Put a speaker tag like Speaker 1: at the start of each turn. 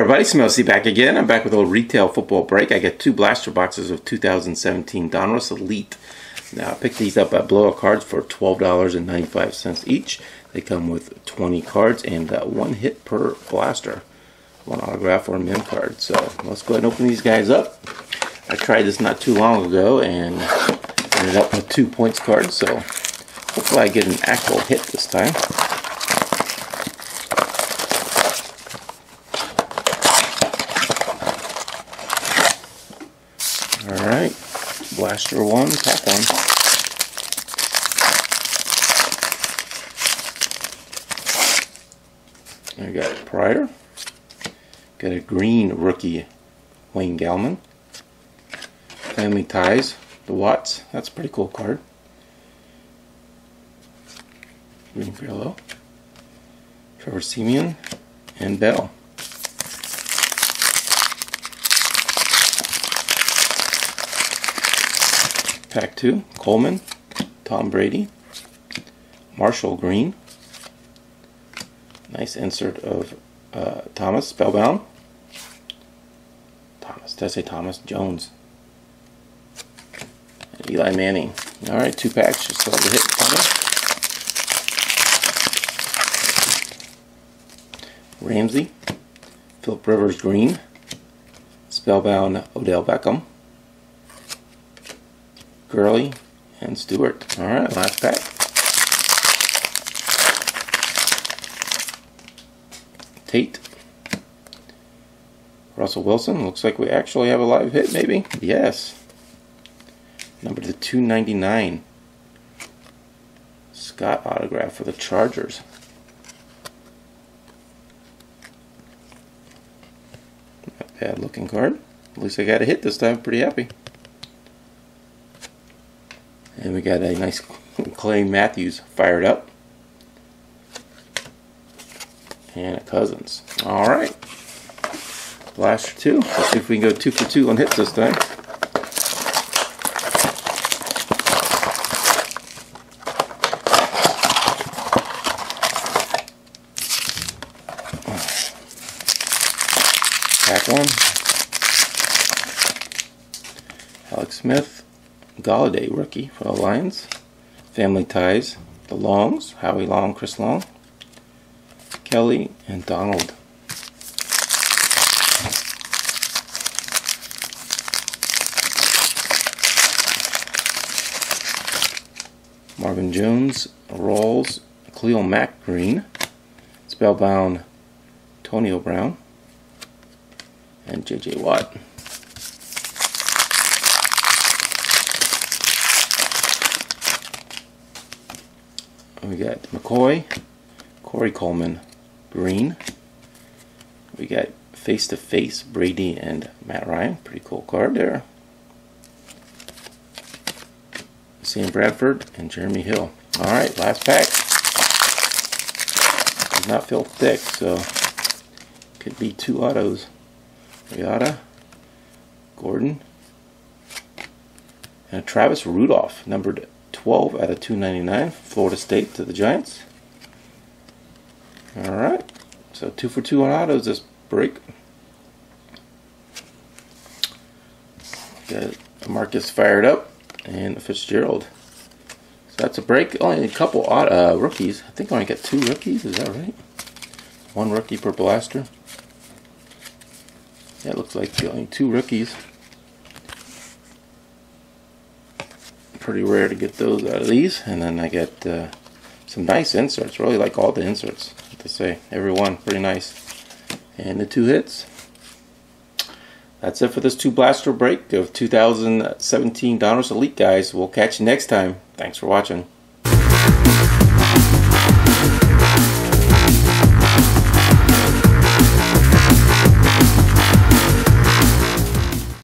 Speaker 1: everybody, Smellsy back again. I'm back with a little retail football break. I got two blaster boxes of 2017 Donruss Elite. Now I picked these up at Blowout Cards for $12.95 each. They come with 20 cards and one hit per blaster. One autograph or a mem card. So let's go ahead and open these guys up. I tried this not too long ago and ended up with 2 points cards. So hopefully I get an actual hit this time. Alright, blaster 1, pack 1. I got Pryor. Got a green rookie, Wayne Gallman. Family Ties, the Watts. That's a pretty cool card. Green Parallel. Trevor Siemian and Bell. Pack 2, Coleman, Tom Brady, Marshall Green. Nice insert of Thomas, Spellbound. Did I say Thomas? Jones. And Eli Manning. Alright, 2 packs, just started to hit Thomas. Ramsey, Philip Rivers Green, Spellbound Odell Beckham, Gurley, and Stewart. Alright, last pack. Tate. Russell Wilson. Looks like we actually have a live hit, maybe? Yes. Number to 299. Scott autograph for the Chargers. Not bad looking card. At least I got a hit this time. Pretty happy. And we got a nice Clay Matthews fired up. And a Cousins. Alright. Blaster 2. Let's see if we can go 2 for 2 on hits this time. Pack 1. Alex Smith. Galladay rookie for the Lions. Family Ties, the Longs, Howie Long, Chris Long, Kelly, and Donald. Marvin Jones, Rawls, Khalil Mack Green, Spellbound, Antonio Brown, and J.J. Watt. We got McCoy, Corey Coleman, Green. We got Face to Face, Brady and Matt Ryan. Pretty cool card there. Sam Bradford and Jeremy Hill. Alright, last pack. Does not feel thick, so could be 2 autos. Riata, Gordon, and a Travis Rudolph, numbered 12 out of 299, Florida State to the Giants. Alright, so 2 for 2 on autos this break. Got Marcus fired up and Fitzgerald. So that's a break. Only a couple rookies. I think I only got 2 rookies, is that right? 1 rookie per blaster. Yeah, it looks like only 2 rookies. Pretty rare to get those out of these. And then I get some nice inserts. Really like all the inserts, what to say. Every one pretty nice. And the 2 hits. That's it for this 2 blaster break of 2017 Donruss Elite, guys. We'll catch you next time. Thanks for watching.